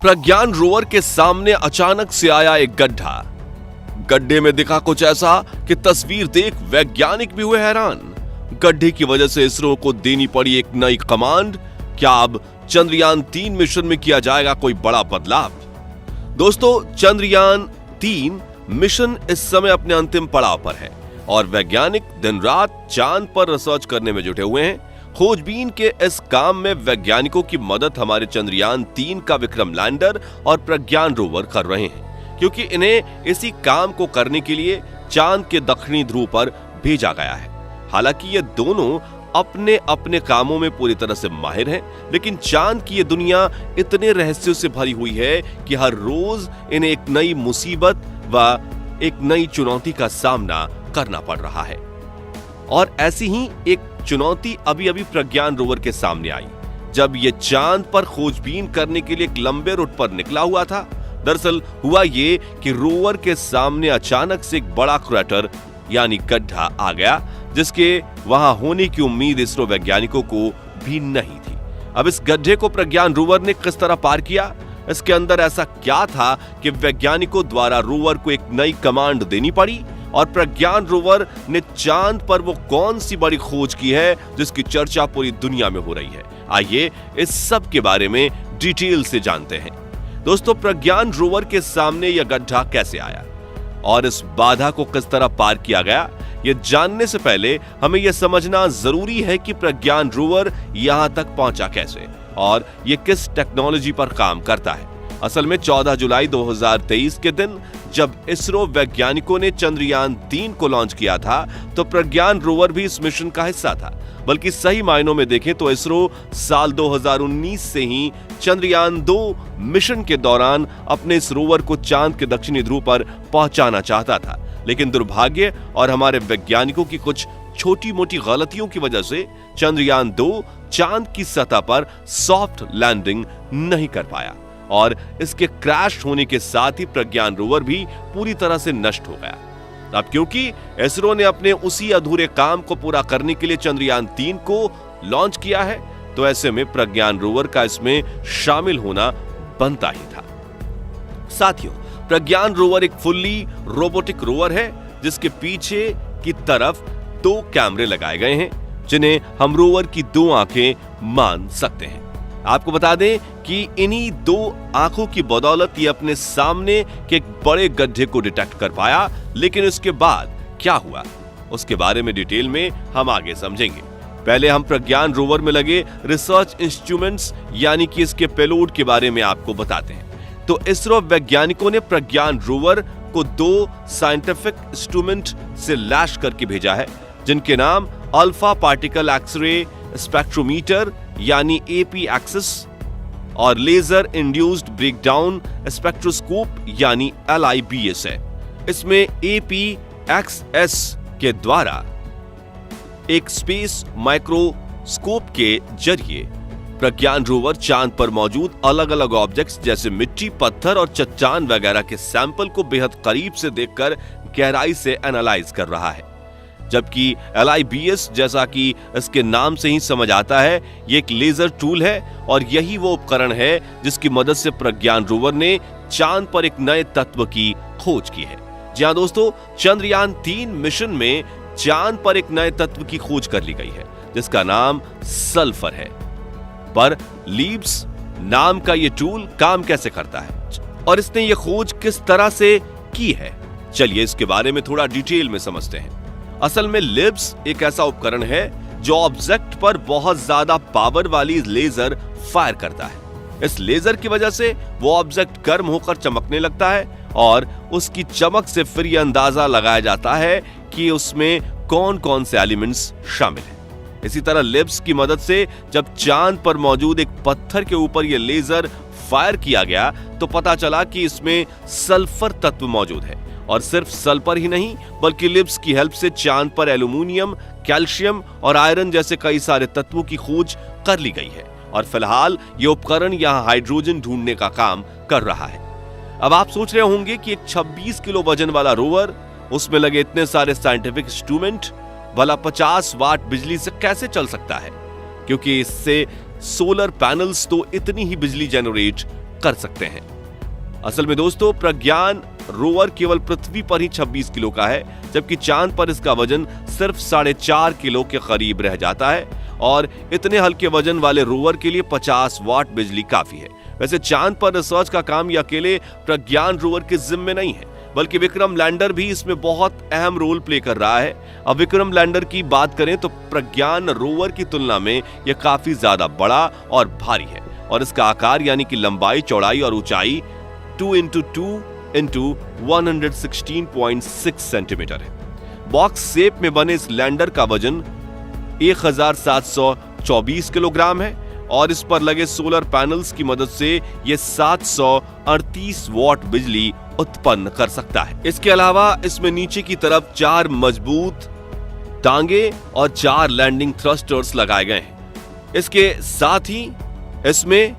प्रज्ञान rover के सामने अचानक से आया एक गड्ढा। गड्ढे में दिखा कुछ ऐसा कि तस्वीर देख वैज्ञानिक भी हुए हैरान। गड्ढे की वजह से इसरो को देनी पड़ी एक नई कमांड। क्या अब चंद्रयान 3 मिशन में किया जाएगा कोई बड़ा बदलाव? दोस्तों, चंद्रयान 3 मिशन इस समय अपने अंतिम पड़ाव पर है और वैज्ञानिक दिन रात चांद पर रिसर्च करने में जुटे हुए हैं। खोजबीन के इस काम में वैज्ञानिकों की मदद हमारे चंद्रयान 3 का विक्रम लैंडर और प्रज्ञान रोवर कर रहे हैं, क्योंकि इन्हें इसी काम को करने के लिए चांद के दक्षिणी ध्रुव पर भेजा गया है। हालांकि ये दोनों अपने अपने कामों में पूरी तरह से माहिर हैं, लेकिन चांद की ये दुनिया इतने रहस्यों से भरी हुई है कि हर रोज इन्हें एक नई मुसीबत व एक नई चुनौती का सामना करना पड़ रहा है। और ऐसी ही एक चुनौती अभी अभी प्रज्ञान रोवर के सामने आई, जब ये चांद पर खोजबीन करने के लिए एक लंबे रूट पर निकला हुआ था। दरअसल हुआ ये कि रोवर के सामने अचानक से एक बड़ा क्रैटर यानी गड्ढा आ गया, जिसके वहां होने की उम्मीद इसरो वैज्ञानिकों को भी नहीं थी। अब इस गड्ढे को प्रज्ञान रोवर ने किस तरह पार किया? इसके अंदर ऐसा क्या था कि वैज्ञानिकों द्वारा रोवर को एक नई कमांड देनी पड़ी? और प्रज्ञान रोवर ने चांद पर वो कौन सी बड़ी खोज की है जिसकी चर्चा पूरी दुनिया में हो रही है? आइए इस सब के बारे में डिटेल से जानते हैं। दोस्तों, प्रज्ञान रोवर के सामने यह गड्ढा कैसे आया और इस बाधा को किस तरह पार किया गया, ये जानने से पहले हमें यह समझना जरूरी है कि प्रज्ञान रोवर यहां तक पहुंचा कैसे और ये किस टेक्नोलॉजी पर काम करता है। असल में 14 जुलाई 2023 के दिन जब इसरो वैज्ञानिकों ने चंद्रयान 3 को लॉन्च किया था, तो प्रज्ञान रोवर भी इस मिशन का हिस्सा था। बल्कि सही मायनों में देखें तो इसरो साल 2019 से ही चंद्रयान 2 मिशन के दौरान अपने इस रोवर को चांद के दक्षिणी ध्रुव पर पहुंचाना चाहता था, लेकिन दुर्भाग्य और हमारे वैज्ञानिकों की कुछ छोटी मोटी गलतियों की वजह से चंद्रयान 2 चांद की सतह पर सॉफ्ट लैंडिंग नहीं कर पाया और इसके क्रैश होने के साथ ही प्रज्ञान रोवर भी पूरी तरह से नष्ट हो गया। अब क्योंकि इसरो ने अपने उसी अधूरे काम को पूरा करने के लिए चंद्रयान 3 को लॉन्च किया है, तो ऐसे में प्रज्ञान रोवर का इसमें शामिल होना बनता ही था। साथियों, प्रज्ञान रोवर एक फुल्ली रोबोटिक रोवर है, जिसके पीछे की तरफ 2 कैमरे लगाए गए हैं, जिन्हें हम रोवर की 2 आंखें मान सकते हैं। आपको बता दें कि इन्हीं 2 आंखों की बदौलत ये अपने सामने के एक बड़े गड्ढे को डिटेक्ट कर पाया, लेकिन इसके बाद क्या हुआ उसके बारे में डिटेल में हम आगे समझेंगे। पहले हम प्रज्ञान रोवर में लगे रिसर्च इंस्ट्रूमेंट्स यानी कि इसके पेलोड के बारे में आपको बताते हैं। तो इसरो वैज्ञानिकों ने प्रज्ञान रोवर को 2 साइंटिफिक इंस्ट्रूमेंट से लैश करके भेजा है, जिनके नाम अल्फा पार्टिकल एक्सरे स्पेक्ट्रोमीटर यानी एपी एक्सिस और लेजर इंड्यूस्ड ब्रेकडाउन स्पेक्ट्रोस्कोप यानी LIBS है। इसमें APXS के द्वारा एक स्पेस माइक्रोस्कोप के जरिए प्रज्ञान रोवर चांद पर मौजूद अलग अलग ऑब्जेक्ट्स जैसे मिट्टी, पत्थर और चट्टान वगैरह के सैंपल को बेहद करीब से देखकर गहराई से एनालाइज कर रहा है। जबकि LIBS, जैसा कि इसके नाम से ही समझ आता है, ये एक लेजर टूल है और यही वो उपकरण है जिसकी मदद से प्रज्ञान रोवर ने चांद पर एक नए तत्व की खोज की है। जी हां दोस्तों, चंद्रयान 3 मिशन में चांद पर एक नए तत्व की खोज कर ली गई है, जिसका नाम सल्फर है। पर लीब्स नाम का ये टूल काम कैसे करता है और इसने ये खोज किस तरह से की है, चलिए इसके बारे में थोड़ा डिटेल में समझते हैं। असल में लिब्स एक ऐसा उपकरण है जो ऑब्जेक्ट पर बहुत ज्यादा पावर वाली लेजर फायर करता है। इस लेजर की वजह से वो ऑब्जेक्ट गर्म होकर चमकने लगता है और उसकी चमक से फिर यह अंदाजा लगाया जाता है कि उसमें कौन कौन से एलिमेंट्स शामिल हैं। इसी तरह लिब्स की मदद से जब चांद पर मौजूद एक पत्थर के ऊपर यह लेजर फायर किया गया, तो पता चला कि इसमें सल्फर तत्व मौजूद है। और सिर्फ सल्फर ही नहीं, बल्कि लिब्स की हेल्प से चांद पर एल्यूमिनियम, कैल्शियम और आयरन जैसे कई सारे तत्वों की खोज कर ली गई है और फिलहाल ये उपकरण यहां हाइड्रोजन ढूंढने का काम कर रहा है। अब आप सोच रहे होंगे कि एक 26 किलो वजन वाला रोवर, उसमें लगे इतने सारे साइंटिफिक इंस्ट्रूमेंट, भला 50 वाट बिजली से कैसे चल सकता है? क्योंकि इससे सोलर पैनल्स तो इतनी ही बिजली जनरेट कर सकते हैं। असल में दोस्तों, प्रज्ञान रोवर केवल पृथ्वी पर ही 26 किलो का है, जबकि चांद पर इसका वजन सिर्फ 4.5 किलो के करीब रह जाता है। और इतने हल्के वजन वाले रोवर के लिए 50 वाट बिजली काफी है। वैसे चांद पर रिसर्च का काम ये अकेले प्रज्ञान रोवर के जिम्मे नहीं है, बल्कि विक्रम लैंडर भी इसमें बहुत अहम रोल प्ले कर रहा है। अब विक्रम लैंडर की बात करें तो प्रज्ञान रोवर की तुलना में यह काफी ज्यादा बड़ा और भारी है, और इसका आकार यानी कि लंबाई, चौड़ाई और ऊंचाई 2x2x116.6 सेंटीमीटर है। बॉक्स शेप में बने इस लैंडर का वजन 1724 किलोग्राम है, और इस पर लगे सोलर पैनल्स की मदद से यह 738 वॉट बिजली उत्पन्न कर सकता है। इसके अलावा इसमें नीचे की तरफ 4 मजबूत टांगे और 4 लैंडिंग थ्रस्टर्स लगाए गए हैं। इसके साथ ही इसमें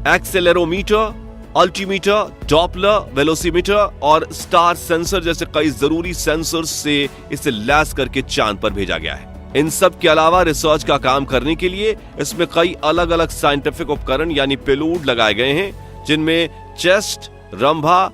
एक्सेलेरोमीटर, अल्टीमीटर, डॉपलर, वेलोसीमीटर और स्टार सेंसर जैसे कई जरूरी सेंसर्स से इसे लैस करके चांद पर भेजा गया है। इन सब के अलावा रिसर्च का काम करने के लिए इसमें कई अलग अलग साइंटिफिक उपकरण यानी पेलोड लगाए गए हैं, जिनमें चेस्ट, रंभा,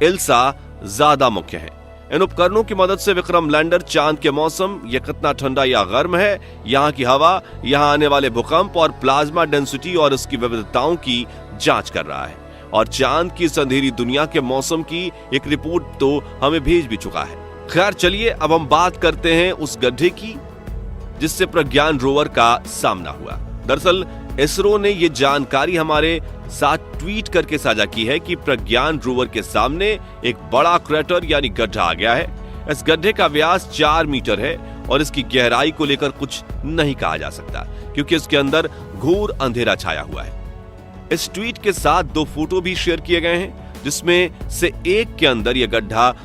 इल्सा ज्यादा मुख्य हैं। इन उपकरणों की मदद से विक्रम लैंडर चांद के मौसम, यह कितना ठंडा या गर्म है, यहाँ की हवा, यहाँ आने वाले भूकंप और प्लाज्मा डेंसिटी और इसकी विविधताओं की जांच कर रहा है। और चांद की इस अंधेरी दुनिया के मौसम की एक रिपोर्ट तो हमें भेज भी चुका है। खैर चलिए, अब हम बात करते हैं उस गड्ढे की जिससे प्रज्ञान रोवर का सामना हुआ। दरअसल इसरो ने यह जानकारी हमारे साथ ट्वीट करके साझा की है कि प्रज्ञान रोवर के सामने एक बड़ा क्रेटर यानी गड्ढा आ गया है। इस गड्ढे का व्यास 4 मीटर है और इसकी गहराई को लेकर कुछ नहीं कहा जा सकता, क्योंकि इसके अंदर घोर अंधेरा छाया हुआ है। इस ट्वीट के साथ 2 फोटो भी शेयर किए गए हैं, जिसमें से एक के अंदर यह गड्ढा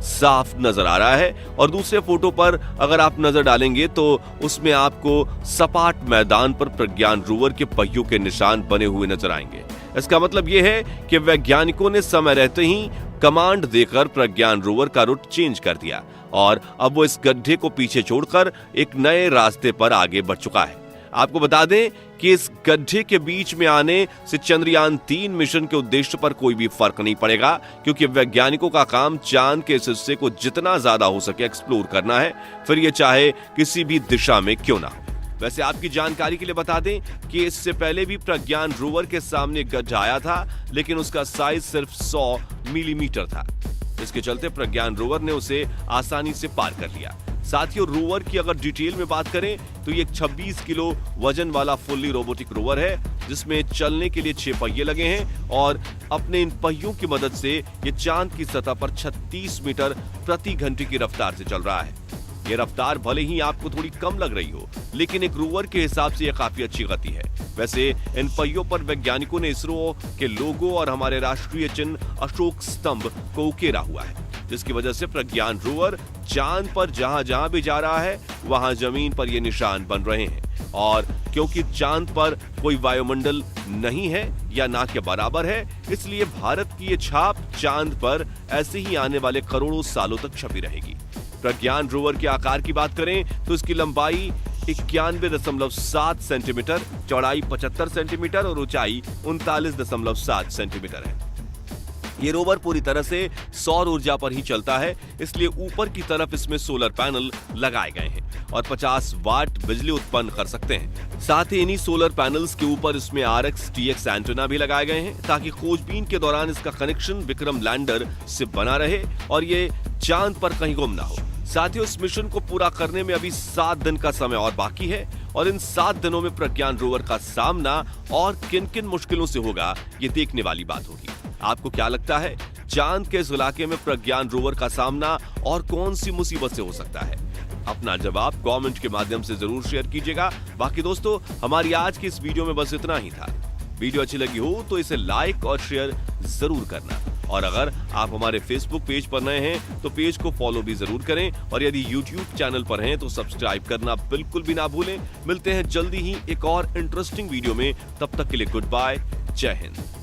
साफ नजर आ रहा है, और दूसरे फोटो पर अगर आप नजर डालेंगे तो उसमें आपको सपाट मैदान पर प्रज्ञान रोवर के पहियों के निशान बने हुए नजर आएंगे। इसका मतलब यह है कि वैज्ञानिकों ने समय रहते ही कमांड देकर प्रज्ञान रोवर का रूट चेंज कर दिया, और अब वो इस गड्ढे को पीछे छोड़कर एक नए रास्ते पर आगे बढ़ चुका है। आपको बता दें कि इस गड्ढे के बीच में आने से चंद्रयान 3 मिशन के उद्देश्य पर कोई भी फर्क नहीं पड़ेगा, क्योंकि वैज्ञानिकों का काम चांद के इस हिस्से को जितना ज्यादा हो सके एक्सप्लोर करना है, फिर ये चाहे किसी भी दिशा में क्यों ना हो। वैसे आपकी जानकारी के लिए बता दें कि इससे पहले भी प्रज्ञान रोवर के सामने एक गड्ढा आया था, लेकिन उसका साइज सिर्फ 100 मिलीमीटर था। इसके चलते प्रज्ञान रोवर ने उसे आसानी से पार कर लिया। साथियों, रोवर की अगर डिटेल में बात करें तो ये 26 किलो वजन वाला फुल्ली रोबोटिक रोवर है, जिसमें चलने के लिए 6 पहिए लगे हैं, और अपने इन पहियों की मदद से ये चांद की सतह पर 36 मीटर प्रति घंटे की रफ्तार से चल रहा है। ये रफ्तार भले ही आपको थोड़ी कम लग रही हो, लेकिन एक रोवर के हिसाब से यह काफी अच्छी गति है। वैसे इन पहियों पर वैज्ञानिकों ने इसरो के लोगो और हमारे राष्ट्रीय चिन्ह अशोक स्तंभ को उकेरा हुआ है, जिसकी वजह से प्रज्ञान रोवर चांद पर जहां जहां भी जा रहा है वहां जमीन पर ये निशान बन रहे हैं। और क्योंकि चांद पर कोई वायुमंडल नहीं है या ना के बराबर है, इसलिए भारत की ये छाप चांद पर ऐसे ही आने वाले करोड़ों सालों तक छपी रहेगी। प्रज्ञान रोवर के आकार की बात करें तो इसकी लंबाई 91.7 सेंटीमीटर, चौड़ाई 75 सेंटीमीटर और ऊंचाई 39.7 सेंटीमीटर है। ये रोवर पूरी तरह से सौर ऊर्जा पर ही चलता है, इसलिए ऊपर की तरफ इसमें सोलर पैनल लगाए गए हैं और 50 वाट बिजली उत्पन्न कर सकते हैं। साथ ही इन्हीं सोलर पैनल्स के ऊपर इसमें RX-TX एंटेना भी लगाए गए हैं, ताकि खोजबीन के दौरान इसका कनेक्शन विक्रम लैंडर से बना रहे और ये चांद पर कहीं गुम ना हो। साथ ही उस मिशन को पूरा करने में अभी 7 दिन का समय और बाकी है, और इन 7 दिनों में प्रज्ञान रोवर का सामना और किन किन मुश्किलों से होगा, ये देखने वाली बात होगी। आपको क्या लगता है, चांद के इस इलाके में प्रज्ञान रोवर का सामना और कौन सी मुसीबत से हो सकता है? अपना जवाब कमेंट के माध्यम से जरूर शेयर कीजिएगा। बाकी दोस्तों, हमारी आज की इस वीडियो में बस इतना ही था। वीडियो अच्छी लगी हो तो इसे लाइक और शेयर जरूर करना, और अगर आप हमारे फेसबुक पेज पर नए हैं तो पेज को फॉलो भी जरूर करें, और यदि यूट्यूब चैनल पर हैं तो सब्सक्राइब करना बिल्कुल भी ना भूलें। मिलते हैं जल्दी ही एक और इंटरेस्टिंग वीडियो में, तब तक के लिए गुड बाय, जय हिंद।